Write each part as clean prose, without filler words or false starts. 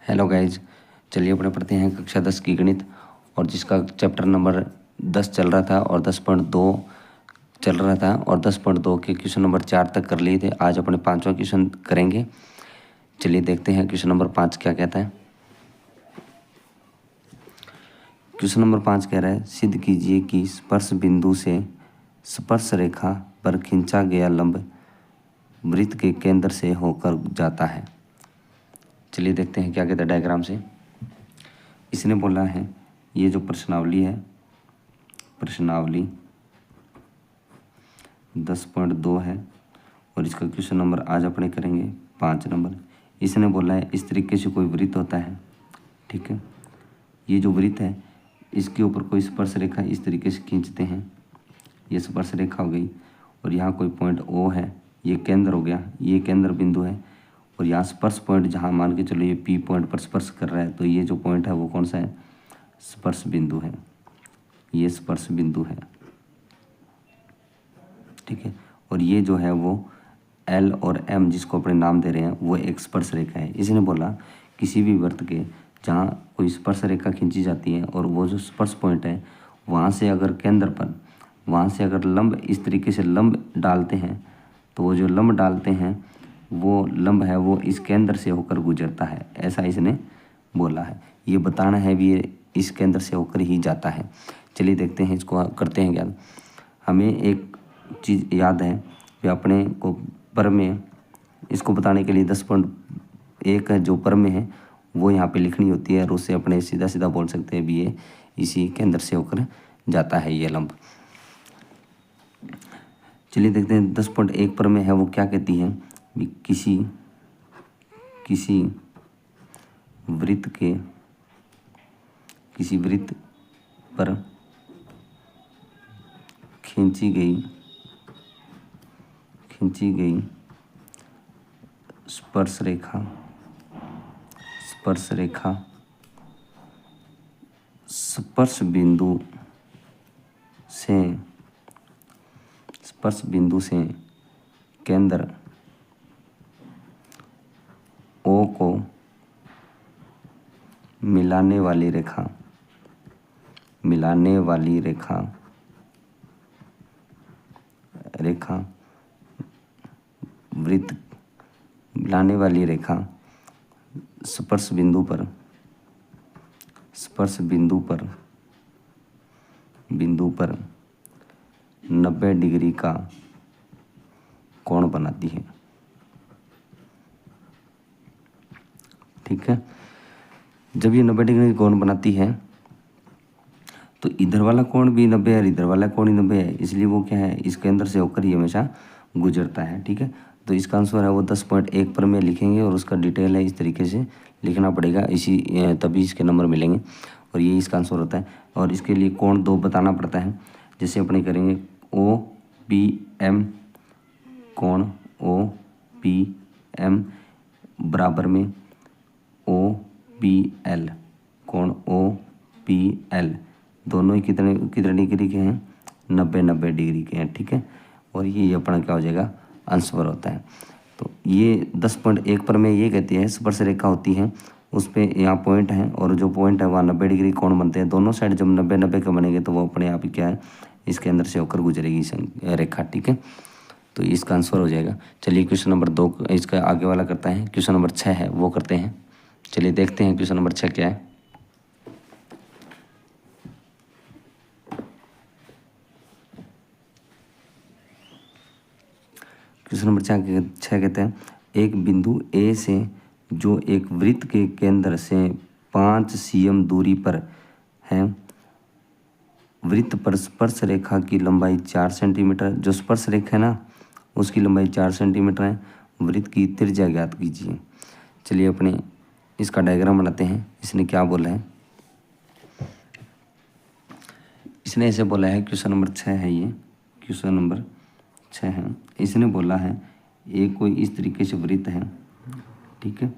Hello guys, चलिए अपने पढ़ते हैं कक्षा 10 की गणित। और जिसका चैप्टर नंबर 10 चल रहा था और 10.2 चल रहा था और 10.2 के क्वेश्चन नंबर 4 तक कर लिए थे। आज अपने 5वां क्वेश्चन करेंगे। चलिए देखते हैं क्वेश्चन नंबर 5 क्या कहता है। क्वेश्चन नंबर 5 कह रहा है, सिद्ध कीजिए कि स्पर्श बिंदु से स्पर्श रेखा पर खींचा गया लंब वृत्त के केंद्र से होकर जाता है। चलिए देखते हैं क्या कहता है डायग्राम से। इसने बोला है ये जो प्रश्नावली है, प्रश्नावली 10.2 है और इसका क्वेश्चन नंबर आज अपने करेंगे 5 नंबर। इसने बोला है इस तरीके से कोई वृत्त होता है, ठीक है। ये जो वृत्त है इसके ऊपर कोई स्पर्श रेखा इस तरीके से खींचते हैं, ये स्पर्श रेखा हो गई। और यहाँ कोई पॉइंट ओ है, ये केंद्र हो गया, ये केंद्र बिंदु है। और यहाँ स्पर्श पॉइंट जहाँ मान के चलो ये पी पॉइंट पर स्पर्श कर रहा है, तो ये जो पॉइंट है वो कौन सा है? स्पर्श बिंदु है, ये स्पर्श बिंदु है, ठीक है। और ये जो है वो एल और एम जिसको अपने नाम दे रहे हैं वो एक स्पर्श रेखा है। इसने बोला किसी भी वृत्त के जहाँ कोई स्पर्श रेखा खींची जाती है और वो जो स्पर्श पॉइंट है वहाँ से अगर केंद्र पर, वहाँ से अगर लंब इस तरीके से लंब डालते हैं, तो वो जो लंब डालते हैं वो लंब है वो इस केंद्र से होकर गुजरता है, ऐसा इसने बोला है। ये बताना है भी ये इस केंद्र से होकर ही जाता है। चलिए देखते हैं, इसको करते हैं ज्ञान। हमें एक चीज़ याद है कि अपने को पर में इसको बताने के लिए 10.1 है जो पर में है वो यहाँ पे लिखनी होती है और उससे अपने सीधा सीधा बोल सकते हैं भी ये इसी केंद्र से होकर जाता है ये लंब। चलिए देखते हैं 10.1 पर में है वो क्या कहती है भी किसी वृत्त के किसी वृत्त पर खींची गई स्पर्श रेखा स्पर्श बिंदु से केंद्र ओ को मिलाने वाली रेखा स्पर्श बिंदु पर 90 डिग्री का कोण बनाती है, ठीक है। जब ये 90 डिग्री का कोण बनाती है तो इधर वाला कोण भी 90 है और इधर वाला कोण ही 90 है, इसलिए वो क्या है इस केंद्र से होकर ही हमेशा गुजरता है, ठीक है। तो इसका आंसर है वो 10.1 पर में लिखेंगे और उसका डिटेल है इस तरीके से लिखना पड़ेगा, तभी इसके नंबर मिलेंगे और ये इसका आंसर होता है। और इसके लिए कोण 2 बताना पड़ता है। जैसे अपने करेंगे ओ पी एम, कोण ओ पी एम बराबर में ओ पी एल, कोण ओ पी एल दोनों ही कितने डिग्री के हैं? 90 डिग्री के हैं, ठीक है। और ये अपना क्या हो जाएगा? आंसर होता है। तो ये 10.1 पर में ये कहती है स्पर्श रेखा होती है, उस पर यहाँ पॉइंट है और जो पॉइंट है वहाँ 90 डिग्री कोण बनते हैं। दोनों साइड जब 90 के बनेंगे तो वो अपने आप ही क्या है इसके अंदर से होकर गुजरेगी रेखा, ठीक है। तो इसका आंसर हो जाएगा। चलिए क्वेश्चन नंबर 2 इसका आगे वाला करता है। क्वेश्चन नंबर 6 है वो करते हैं। चलिए देखते हैं क्वेश्चन नंबर 6 क्या है। क्वेश्चन नंबर 6 कहते हैं एक बिंदु ए से जो एक वृत्त के केंद्र से 5 cm दूरी पर है, वृत्त पर स्पर्श रेखा की लंबाई 4 सेंटीमीटर, जो स्पर्श रेखा है ना उसकी लंबाई 4 सेंटीमीटर है। वृत्त की त्रिज्या ज्ञात कीजिए। चलिए अपने इसका डायग्राम बनाते हैं। इसने क्या बोला है? इसने ऐसे बोला है, क्वेश्चन नंबर 6 है ये, क्वेश्चन नंबर 6 है। इसने बोला है एक कोई इस तरीके से वृत्त है, ठीक है।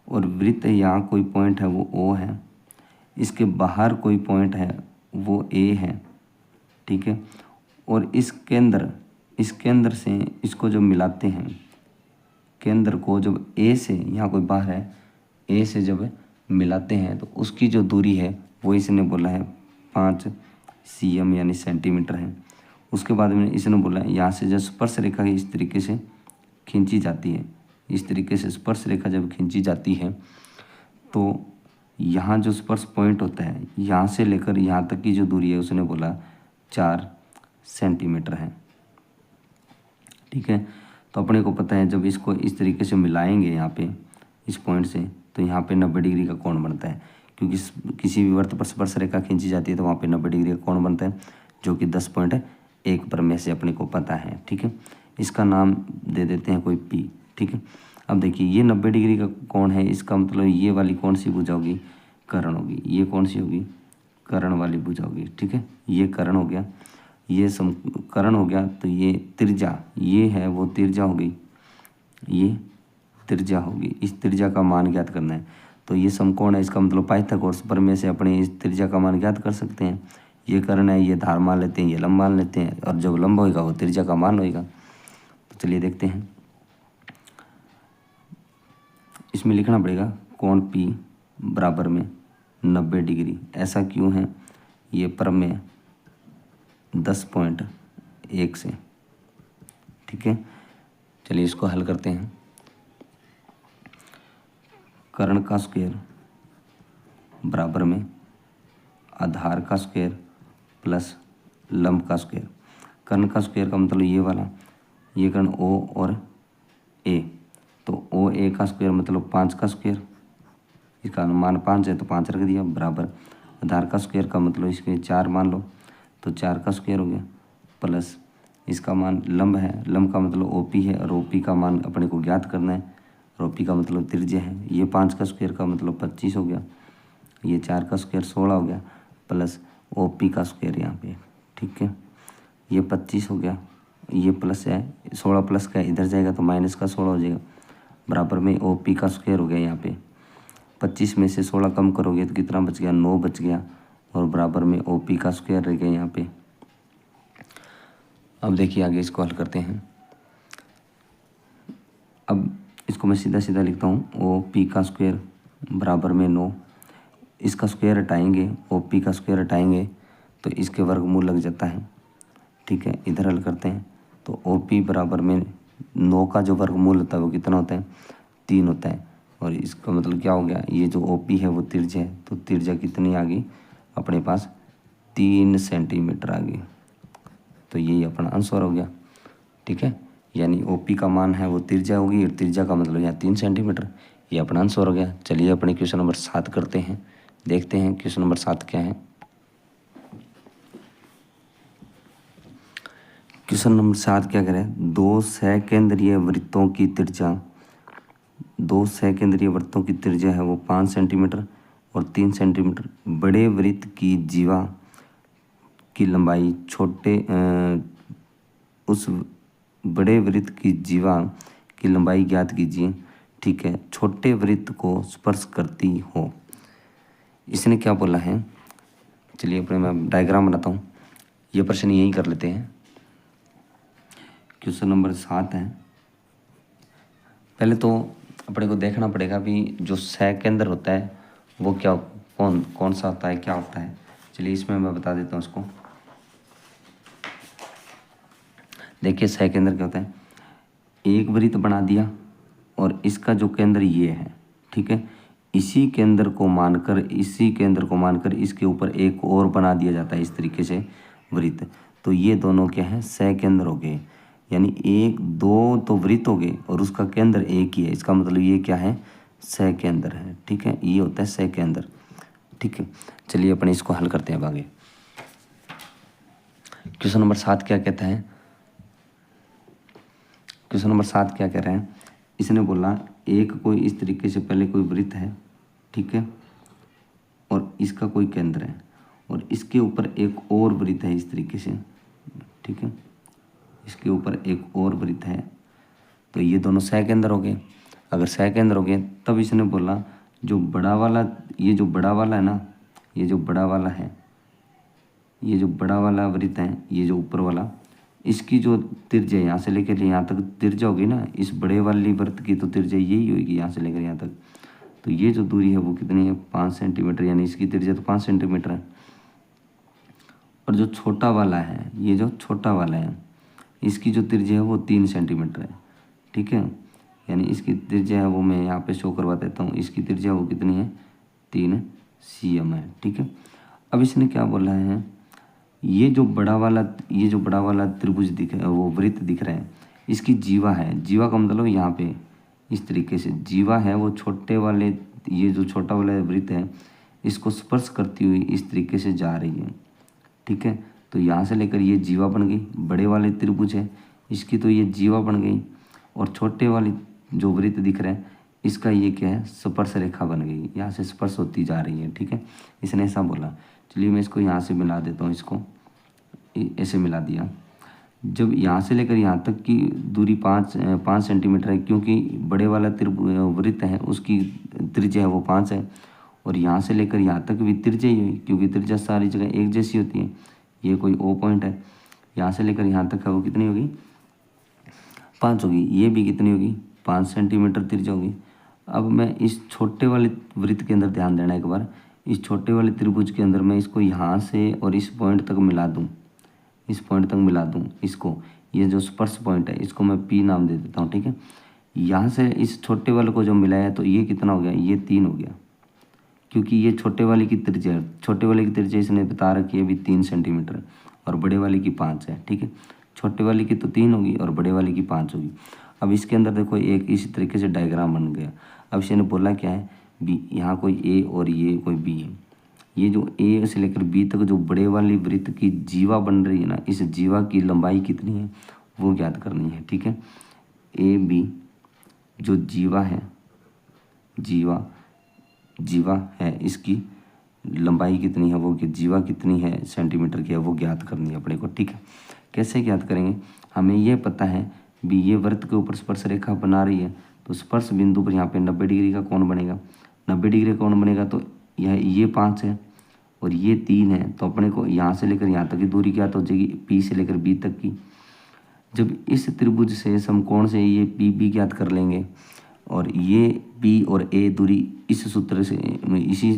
और वृत्त यहाँ कोई पॉइंट है वो ओ है, इसके बाहर कोई पॉइंट है वो ए है, ठीक है। और इस केंद्र से इसको जब मिलाते हैं, केंद्र को जब ए से, यहाँ कोई बाहर है, ए से जब मिलाते हैं तो उसकी जो दूरी है वो इसने बोला है 5 cm यानी सेंटीमीटर है। उसके बाद में इसने बोला है यहाँ से जब स्पर्श रेखा इस तरीके से खींची जाती है, इस तरीके से स्पर्श रेखा जब खींची जाती है तो यहाँ जो स्पर्श पॉइंट होता है यहाँ से लेकर यहाँ तक की जो दूरी है उसने बोला 4 सेंटीमीटर है। ठीक है, तो अपने को पता है जब इसको इस तरीके से मिलाएंगे यहाँ पे इस पॉइंट से तो यहाँ पे 90 डिग्री का कोण बनता है, क्योंकि किसी भी वृत्त पर स्पर्श रेखा खींची जाती है तो वहाँ पे 90 डिग्री का कोण बनता है, जो कि 10.1 पर में से अपने को पता है। ठीक है, इसका नाम दे देते हैं कोई पी। ठीक है, अब देखिए ये 90 डिग्री का कोण है, इसका मतलब ये वाली कौन सी भुजा होगी, कर्ण होगी। ये कौन सी होगी, कर्ण वाली भुजा होगी। ठीक है, ये कर्ण हो गया, ये समकरण हो गया, तो ये त्रिज्या, ये है वो त्रिज्या हो गई, ये त्रिज्या होगी। इस त्रिज्या का मान ज्ञात करना है, तो ये समकोण है, इसका मतलब पाइथागोरस प्रमेय से अपने इस त्रिज्या का मान ज्ञात कर सकते हैं। ये कर्ण है, ये धार मान लेते हैं, ये लंब मान लेते हैं, और जब लंब होगा वो त्रिज्या का मान होगा। तो चलिए देखते हैं, इसमें लिखना पड़ेगा कोण P बराबर में 90 डिग्री। ऐसा क्यों है, ये प्रमेय 10.1 से। ठीक है, चलिए इसको हल करते हैं। कर्ण का स्क्वायर बराबर में आधार का स्क्वायर प्लस लंब का स्क्वायर। कर्ण का स्क्वायर का मतलब ये वाला, ये कर्ण O और A, तो OA का स्क्वायर मतलब 5 का स्क्वायर, इसका मान 5 है तो 5 रख दिया, बराबर आधार का स्क्वायर का मतलब इसके 4 मान लो तो 4 का स्क्वायर हो गया, प्लस इसका मान लंब है, लंब का मतलब OP है और OP का मान अपने को ज्ञात करना है, और OP का मतलब त्रिज्या है। ये 5 का स्क्वायर का मतलब 25 हो गया, ये 4 का स्क्वायर 16 हो गया, प्लस OP का स्क्वायर यहाँ पे। ठीक है, ये 25 हो गया, ये प्लस है, 16 प्लस का इधर जाएगा तो माइनस का 16 हो जाएगा, बराबर में OP का स्क्वायर हो गया। यहाँ पे 25 में से 16 कम करोगे तो कितना बच गया, 9 बच गया, और बराबर में OP का स्क्वायर रह गया यहाँ पे। अब देखिए आगे इसको हल करते हैं। अब इसको मैं सीधा सीधा लिखता हूँ, OP का स्क्वायर बराबर में 9, इसका स्क्वायर हटाएंगे, OP का स्क्वायर हटाएंगे तो इसके वर्गमूल लग जाता है। ठीक है, इधर हल करते हैं तो OP बराबर में 9 का जो वर्गमूल होता है वो कितना होता है, 3 होता है, और इसका मतलब क्या हो गया, ये जो OP है वो त्रिज्या है, तो त्रिज्या कितनी आ गई अपने पास, 3 सेंटीमीटर आ गई। तो यही अपना आंसर हो गया। ठीक है, यानी OP का मान है वो त्रिज्या होगी, और त्रिज्या का मतलब यहाँ 3 सेंटीमीटर, ये अपना आंसर हो गया। चलिए अपने क्वेश्चन नंबर 7 करते हैं, देखते हैं क्वेश्चन नंबर 7 क्या है। क्वेश्चन नंबर 7 क्या करें, 2 सकेंद्रीय वृत्तों की त्रिज्या, 2 सकेंद्रीय वृत्तों की त्रिज्या है वो 5 सेंटीमीटर और 3 सेंटीमीटर। बड़े वृत्त की जीवा की लंबाई छोटे उस बड़े वृत्त की जीवा की लंबाई ज्ञात कीजिए। ठीक है, छोटे वृत्त को स्पर्श करती हो। इसने क्या बोला है, चलिए अपने मैं डायग्राम बनाता हूँ, ये प्रश्न यही कर लेते हैं। क्वेश्चन नंबर 7 है, पहले तो अपने को देखना पड़ेगा भी जो सकेंद्र होता है वो क्या, कौन सा होता है, क्या होता है। चलिए इसमें मैं बता देता हूँ उसको। देखिए सकेंद्र क्या होता है, एक वृत्त बना दिया और इसका जो केंद्र ये है, ठीक है, इसी केंद्र को मानकर इसके ऊपर एक और बना दिया जाता है इस तरीके से वृत्त, तो ये दोनों क्या है, सकेंद्र हो गए। यानी 1 2 तो वृत्त हो गए और उसका केंद्र एक ही है, इसका मतलब ये क्या है, सकेंद्र है। ठीक है, ये होता है सकेंद्र। ठीक है, चलिए अपने इसको हल करते हैं अब आगे। क्वेश्चन नंबर 7 क्या कहता है, क्वेश्चन नंबर 7 क्या कह रहे हैं, इसने बोला एक कोई इस तरीके से पहले कोई वृत्त है, ठीक है, और इसका कोई केंद्र है और इसके ऊपर एक और वृत्त है इस तरीके से, ठीक है, इसके ऊपर एक और वृत्त है, तो ये दोनों सकेंद्र हो गए। अगर सकेंद्र हो गए तब इसने बोला जो बड़ा वाला, ये जो बड़ा वाला है ना, ये जो बड़ा वाला है, ये जो बड़ा वाला वृत्त है, ये जो ऊपर वाला, इसकी जो त्रिज्या यहाँ से लेकर यहाँ तक त्रिज्या होगी ना, इस बड़े वाली वृत्त की तो त्रिज्या यही होगी यहाँ से लेकर यहाँ तक, तो ये जो दूरी है वो कितनी है 5 सेंटीमीटर, यानी इसकी त्रिज्या तो 5 सेंटीमीटर है। और जो छोटा वाला है, ये जो छोटा वाला है, इसकी जो त्रिज्या है वो 3 सेंटीमीटर है। ठीक है, यानी इसकी त्रिज्या है वो मैं यहाँ पे शो करवा देता हूँ। इसकी त्रिज्या वो कितनी है 3 cm है। ठीक है, अब इसने क्या बोला है, ये जो बड़ा वाला त्रिभुज दिख रहा है, वो वृत्त दिख रहा है, इसकी जीवा है। जीवा का मतलब यहाँ पे इस तरीके से जीवा है, वो छोटे वाले, ये जो छोटा वाला वृत्त है इसको स्पर्श करती हुई इस तरीके से जा रही है। ठीक है, तो यहाँ से लेकर ये जीवा बन गई, बड़े वाले त्रिभुज है इसकी तो ये जीवा बन गई, और छोटे वाली जो वृत्त दिख रहा है इसका ये क्या है स्पर्श रेखा बन गई, यहाँ से स्पर्श होती जा रही है। ठीक है, इसने ऐसा बोला। चलिए मैं इसको यहाँ से मिला देता हूँ, इसको ऐसे मिला दिया। जब यहाँ से लेकर यहाँ तक की दूरी 5 सेंटीमीटर है, क्योंकि बड़े वाला वृत्त है उसकी त्रिज्या है वो 5 है, और यहाँ से लेकर यहाँ तक भी त्रिज्या ही हुई, क्योंकि त्रिज्या सारी जगह एक जैसी होती है। ये कोई ओ पॉइंट है, यहाँ से लेकर यहाँ तक है वो कितनी होगी 5 होगी। ये भी कितनी होगी 5 सेंटीमीटर त्रिज्या होगी। अब मैं इस छोटे वाले वृत्त के अंदर ध्यान देना एक बार, इस छोटे वाले त्रिभुज के अंदर मैं इसको यहाँ से और इस पॉइंट तक मिला दूँ, इस पॉइंट तक मिला दूँ इसको, ये जो स्पर्श पॉइंट है इसको मैं पी नाम दे देता हूँ। ठीक है, यहाँ से इस छोटे वाले को जो मिलाया तो ये कितना हो गया, ये 3 हो गया, क्योंकि ये छोटे वाले की त्रिज्या इसने बता रखी है अभी 3 सेंटीमीटर, और बड़े वाले की 5 है। ठीक है, छोटे वाले की तो 3 होगी और बड़े वाले की 5 होगी। अब इसके अंदर देखो एक इसी तरीके से डायग्राम बन गया। अब इसने बोला क्या है बी, यहाँ कोई ए और ये कोई बी है। ये जो ए से लेकर बी तक जो बड़े वाली वृत्त की जीवा बन रही है ना, इस जीवा की लंबाई कितनी है वो ज्ञात करनी है। ठीक है, ए बी जो जीवा है, जीवा है इसकी लंबाई कितनी है वो, कि जीवा कितनी है सेंटीमीटर की है वो ज्ञात करनी है अपने को। ठीक है, कैसे ज्ञात करेंगे, हमें ये पता है भी ये वृत्त के ऊपर स्पर्श रेखा बना रही है, तो स्पर्श बिंदु पर यहाँ पे 90 डिग्री का कोण बनेगा। 90 डिग्री का कोण बनेगा तो ये 5 है और ये 3 है, तो अपने को यहाँ से लेकर यहाँ तक की दूरी ज्ञात हो जाएगी पी से लेकर बी तक की। जब इस त्रिभुज से समकोण से ये पी बी ज्ञात कर लेंगे, और ये बी और ए दूरी इस सूत्र से, इसी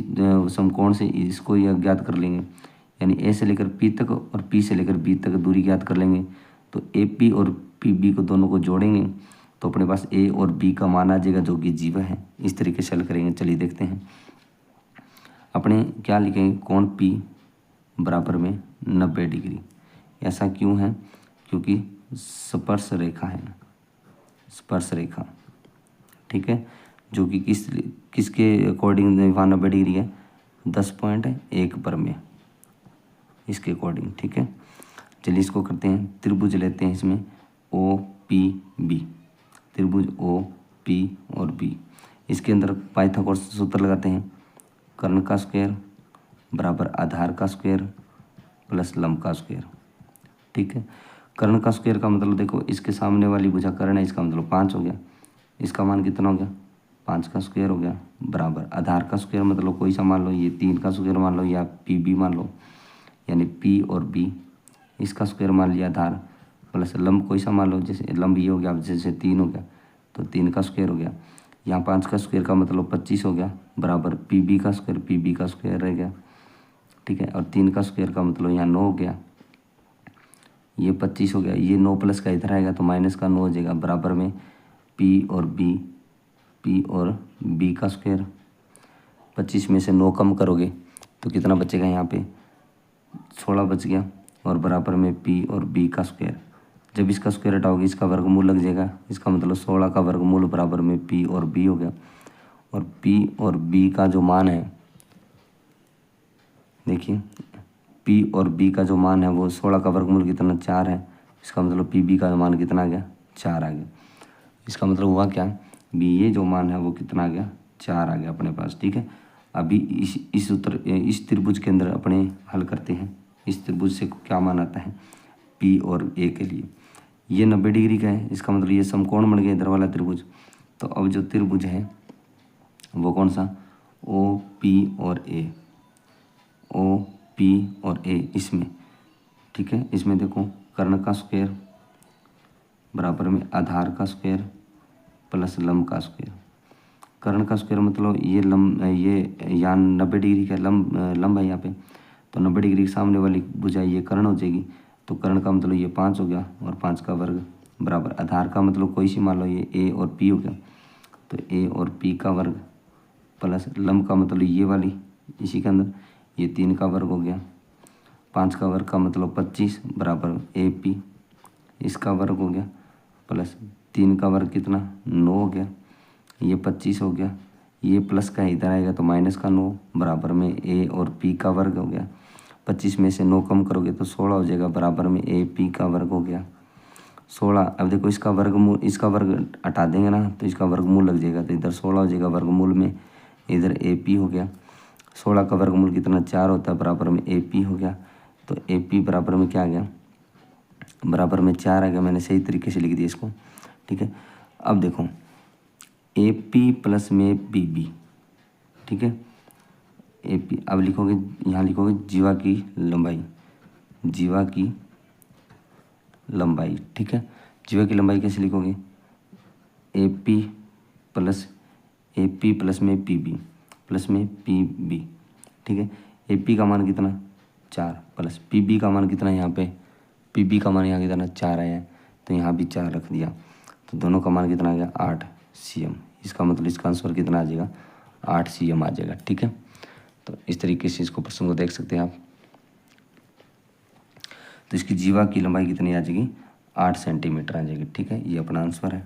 समकोण से इसको यह ज्ञात कर लेंगे, यानी ए से लेकर पी तक और पी से लेकर बी तक दूरी ज्ञात कर लेंगे। तो ए पी और पी बी को दोनों को जोड़ेंगे तो अपने पास ए और बी का मान आ जाएगा, जो कि जीवा है। इस तरीके से हल करेंगे। चलिए देखते हैं, अपने क्या लिखेंगे, कोण पी बराबर में 90 डिग्री। ऐसा क्यों है, क्योंकि स्पर्श रेखा है, स्पर्श रेखा। ठीक है, जो कि किसके अकॉर्डिंग वहाँ 90 डिग्री है, 10.1 पर में, इसके अकॉर्डिंग। ठीक है, चलिए इसको करते हैं, त्रिभुज लेते हैं इसमें ओ पी बी, त्रिभुज ओ पी और बी। इसके अंदर पाइथागोरस सूत्र लगाते हैं, कर्ण का स्क्वायर बराबर आधार का स्क्वायर प्लस लंब का स्क्वायर। ठीक है, कर्ण का स्क्वायर का मतलब देखो इसके सामने वाली भुजा कर्ण है, इसका मतलब 5 हो गया, इसका मान कितना हो गया 5 का स्क्वायर हो गया, बराबर आधार का स्क्वायर मतलब कोई सा मान लो, ये 3 का स्क्वायर मान लो या पी बी मान लो, यानी पी और बी इसका स्क्वायर मान लिया आधार, प्लस लंब कोई सा मान लो, जैसे लंब ये हो गया, जैसे 3 हो गया तो 3 का स्क्वायर हो गया, यहाँ 5 का स्क्वायर का मतलब 25 हो गया, बराबर पी बी का स्क्वायर रह गया। ठीक है, और 3 का स्क्वायर का मतलब यहाँ 9 हो गया, ये 25 हो गया, ये 9 प्लस का इधर आएगा तो माइनस का 9 हो जाएगा, बराबर में पी और बी का स्क्वायर। 25 में से 9 कम करोगे तो कितना बचेगा, यहाँ पे 16 बच गया, और बराबर में पी और बी का स्क्वायर। जब इसका स्क्वायर हटाओगे इसका वर्गमूल लग जाएगा, इसका मतलब 16 का वर्गमूल बराबर में पी और बी हो गया। और पी और बी का जो मान है, देखिए पी और बी का जो मान है वो 16 का वर्गमूल कितना 4 है, इसका मतलब पी बी का मान कितना आ गया 4 आ गया। इसका मतलब हुआ क्या, बी ये जो मान है वो कितना आ गया 4 आ गया अपने पास। ठीक है, अभी इस त्रिभुज के अंदर अपने हल करते हैं, इस त्रिभुज से क्या मान आता है पी और ए के लिए। ये 90 डिग्री का है, इसका मतलब ये समकोण बन गया इधर वाला त्रिभुज। तो अब जो त्रिभुज है वो कौन सा, ओ पी और ए, ओ पी और ए इसमें। ठीक है, इसमें देखो कर्ण का स्क्वायर बराबर में आधार का स्क्वायर प्लस लंब का स्क्वायर। कर्ण का स्क्वायर मतलब ये यहाँ 90 डिग्री का लंब है यहाँ पे, तो 90 डिग्री के सामने वाली भुजा ये कर्ण हो जाएगी। तो कर्ण का मतलब ये 5 हो गया और 5 का वर्ग बराबर आधार का मतलब कोई सी मान लो ये ए और पी हो गया, तो ए और पी का वर्ग प्लस लंब का मतलब ये वाली इसी के अंदर ये 3 का वर्ग हो गया, 5 का वर्ग का मतलब 25 बराबर ए पी इसका वर्ग हो गया प्लस 3 का वर्ग कितना 9 हो गया, ये 25 हो गया, ये प्लस का इधर आएगा तो माइनस का 9 बराबर में ए और पी का वर्ग हो गया। 25 में से 9 कम करोगे तो 16 हो जाएगा बराबर में ए पी का वर्ग हो गया 16। अब देखो इसका वर्ग हटा देंगे ना तो इसका वर्गमूल लग जाएगा, तो इधर 16 हो जाएगा वर्गमूल में, इधर ए पी हो गया। 16 का वर्गमूल कितना 4 होता है बराबर में ए पी हो गया, तो ए पी बराबर में क्या आ गया बराबर में 4 आ गया। मैंने सही तरीके से लिख दिया इसको, ठीक है। अब देखो ए पी प्लस में बी बी, ठीक है। ए पी अब लिखोगे यहाँ लिखोगे जीवा की लंबाई, ठीक है। जीवा की लंबाई कैसे लिखोगे ए पी प्लस में पी बी प्लस में पी बी, ठीक है। ए पी का मान कितना 4 प्लस पी बी का मान कितना यहाँ पे पी बी का मान यहाँ कितना 4 आया है, तो यहाँ भी 4 रख दिया, तो दोनों का मान कितना आ गया 8 cm। इसका मतलब इसका आंसर कितना आ जाएगा 8 cm आ जाएगा, ठीक है। तो इस तरीके से इसको प्रश्न को देख सकते हैं आप। तो इसकी जीवा की लंबाई कितनी आ जाएगी 8 सेंटीमीटर आ जाएगी, ठीक है। ये अपना आंसर है।